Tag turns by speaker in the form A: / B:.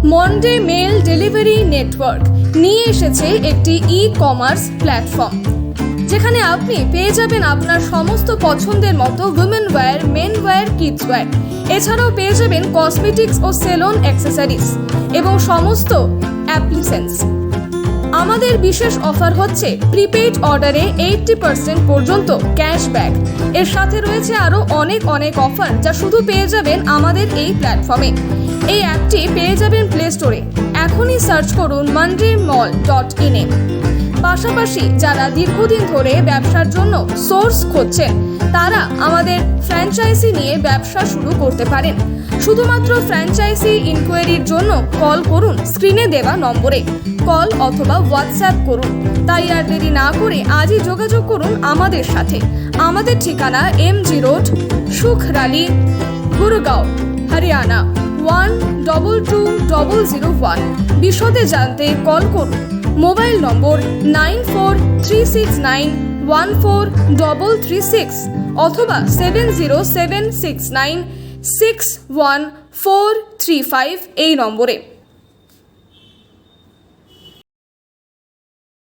A: Monday mail delivery network নিয়ে এসেছে একটি ই-কমার্স প্ল্যাটফর্ম, যেখানে আপনি পেয়ে যাবেন আপনার সমস্ত পছন্দের মতো women wear, men wear, kids wear. এছাড়াও পেয়ে যাবেন কসমেটিক্স ও সেলন অ্যাক্সেসরিজ এবং সমস্ত অ্যাপ্লিসেন্স। আমাদের বিশেষ অফার হচ্ছে প্রিপেইড অর্ডারে 80% পর্যন্ত ক্যাশব্যাক। এর সাথে রয়েছে আরও অনেক অফার, যা শুধু পেয়ে যাবেন আমাদের এই প্ল্যাটফর্মে। এই অ্যাপটি পেয়ে যাবেন প্লে স্টোরে। এখনই সার্চ করুন mondemall.in এ। পাশাপাশি যারা দীর্ঘদিন ধরে ব্যবসার জন্য সোর্স খুঁজছেন, তারা আমাদের ফ্র্যাঞ্চাইজি নিয়ে ব্যবসা শুরু করতে পারেন। শুধুমাত্র ফ্র্যাঞ্চাইজি ইনকোয়ারির জন্য কল করুন স্ক্রিনে দেওয়া নম্বরে। কল অথবা হোয়াটসঅ্যাপ করুন। তাই আর দেরি না করে আজই যোগাযোগ করুন আমাদের সাথে। আমাদের ঠিকানা MG রোড, সুখরালি, গুরগাঁও, হরিয়ানা 122001। বিশদে জানতে কল করুন। মোবাইল নম্বর 9436914336 অথবা 7076961435 এই নম্বরে।